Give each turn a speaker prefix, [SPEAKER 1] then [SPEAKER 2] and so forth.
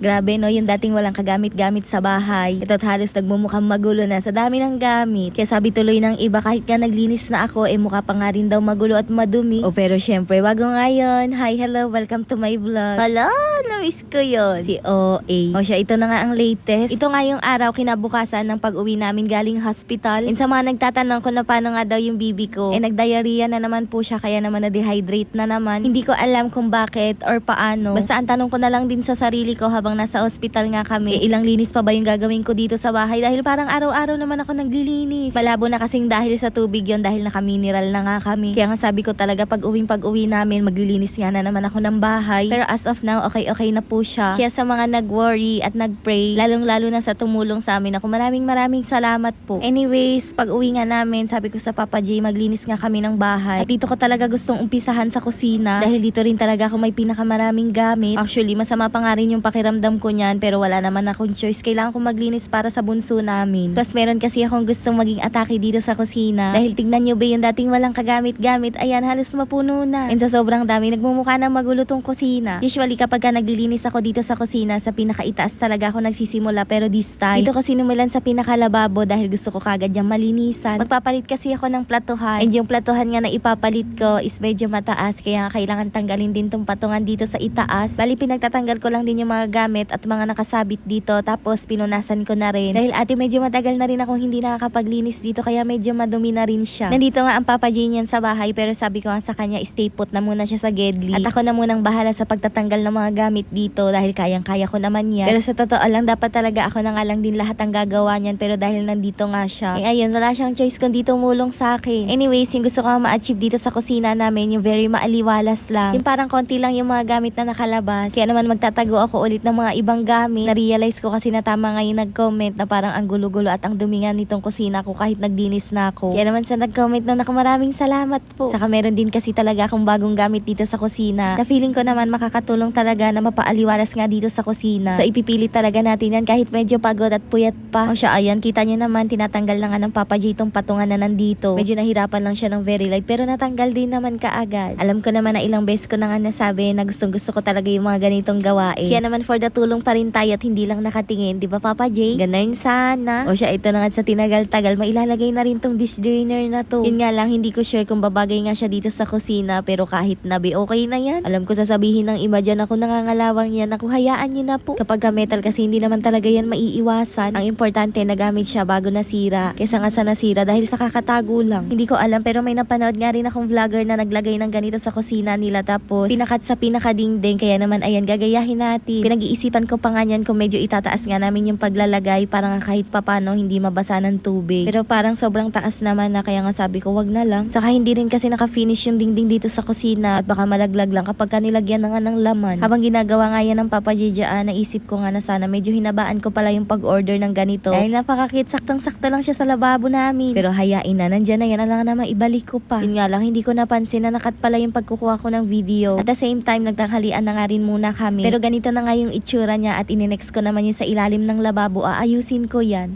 [SPEAKER 1] Grabe no, yung dating walang kagamit-gamit sa bahay. Ito't halos nagmumukhang magulo na sa dami ng gamit. Kaya sabi tuloy ng iba, kahit nga naglinis na ako, mukha pa nga rin daw magulo at madumi. O pero syempre, bago ngayon, hi, hello, welcome to my vlog. Hala, na-miss ko yun. Si OA. O siya, ito na nga ang latest. Ito nga yung araw kinabukasan ng pag-uwi namin galing hospital. And sa mga nagtatanong ko na paano nga daw yung bibi ko, nag-diarrhea na naman po siya, kaya naman na-dehydrate na naman. Hindi ko alam kung bakit or paano. Basta ang tanong ko na lang din sa sarili ko habang nasa ospital nga kami, ilang linis pa ba yung gagawin ko dito sa bahay? Dahil parang araw-araw naman ako naglilinis. Malabo na kasing dahil sa tubig yon, dahil naka-mineral na nga kami. Kaya nga sabi ko talaga pag-uwi namin, maglilinis nga na naman ako ng bahay. Pero as of now, okay na po siya. Kaya sa mga nag-worry at nag-pray, lalong-lalo na sa tumulong sa amin ako, maraming salamat po. Anyways, pag-uwi nga namin, sabi ko sa Papa J, maglinis nga kami ng bahay. At dito ko talaga gustong umpisahan sa kusina, dahil dito rin talaga ako may pinakamaraming gamit. Actually, masama pa nga rin yung pakiramdam ko niyan, pero wala naman akong choice. Kailangan ko maglinis para sa bunso namin. Plus, meron kasi akong gustong maging atake dito sa kusina. Dahil tignan nyo ba yung dating walang kagamit-gamit, ayan, halos mapuno na. And sa sobrang dami, nagmumukha ng magulo tong kusina. Usually, kapag naglilinis ako dito sa kusina, sa pinakaitaas talaga ako nagsisimula. Pero this time, dito ko sinimulan sa pinakalababo dahil gusto ko kagad yung malinisan. Magpapalit kasi ako ng platuhan. And yung platuhan nga na ipapalit ko is medyo mataas, kaya kailangan tanggalin din tong patungan dito sa itaas. Bali, pinagtatanggal ko lang din yung mga gamit at mga nakasabit dito, tapos pinunasan ko na rin. Dahil ate, medyo matagal na rin akong hindi nakakapaglinis dito, kaya medyo madumi na rin siya. Nandito nga ang Papa J niyan sa bahay, pero sabi ko nga sa kanya, stay put na muna siya sa Gedli. At ako na munang bahala sa pagtatanggal ng mga gamit dito, dahil kayang-kaya ko naman yan. Pero sa totoo lang, dapat talaga ako na nga lang din lahat ang gagawa niyan, pero dahil nandito nga siya, ayun, wala siyang choice kundi tumulong sa akin. Anyways, yung gusto ko ma-achieve dito sa kusina namin, yung very maaliwalas lang. Yung parang konti lang yung mga gamit na nakalabas. Kaya naman magtatago ako ulit ng mga ibang gamit. Na-realize ko kasi na tama nga yung nag-comment na parang ang gulo-gulo at ang dumi nga nitong kusina ko kahit nagdinis na ako. Kaya naman sa nag-comment na maraming salamat po. Saka meron din kasi talaga akong bagong gamit dito sa kusina na feeling ko naman makakatulong talaga na mapaaliwalas nga dito sa kusina. So ipipilit talaga natin yan kahit medyo pagod at puyat pa. O siya, ayan, kita nyo naman, tinatanggal na nga ng Papa J itong patungan na nandito. Medyo nahirapan lang siya ng very light, pero natanggal din naman kaagad. Alam ko naman na ilang beses ko na nga nasabi na gustong-gusto ko talaga yung mga ganitong gawain. Kaya naman for the tulong pa rin tayo at hindi lang nakatingin, di ba Papa J? Ganun sana. O siya, ito na nga sa tinagal-tagal, mailalagay na rin tong dish drainer na to. Yun nga lang, hindi ko sure kung babagay nga siya dito sa kusina, pero kahit nabi, okay na yan. Alam ko sasabihin ng iba dyan, ako nangangalawang yan, ako hayaan nyo na po. Kapag metal kasi hindi naman talaga yan maiiwasan. Ang importante, nagamit siya bago nasira, kesa nga sa nasira dahil sa kakatago lang. Hindi ko alam, pero may napanood nga rin akong vlogger na naglagay ng ganito sa kusina nila, tapos pinakat sa pinakadingding, kaya naman ayan, gagayahin natin. Pinag-iisipan ko pa nga yan kung medyo itataas nga namin yung paglalagay para nga kahit papano hindi mabasa ng tubig. Pero parang sobrang taas naman na, kaya nga sabi ko wag na lang. Saka hindi rin kasi naka-finish yung dingding dito sa kusina at baka malaglag lang kapag nilagyan na nga ng laman. Habang ginagawa nga yan ng Papa J, naisip ko nga na sana medyo hinabaan ko pala yung pag-order ng ganito. Dahil napakakit, saktang-sakta lang siya sa lababo namin. Pero hayain na, nandyan na yan, alang naman ibalik ko pa. Yun nga lang, hindi ko napansin na nakat pala yung pagkukuha ko ng video. At the same time, nagtanghalian na nga rin muna kami. Pero ganito na nga yung itsura niya at ininext ko naman yun sa ilalim ng lababo, aayusin ko yan.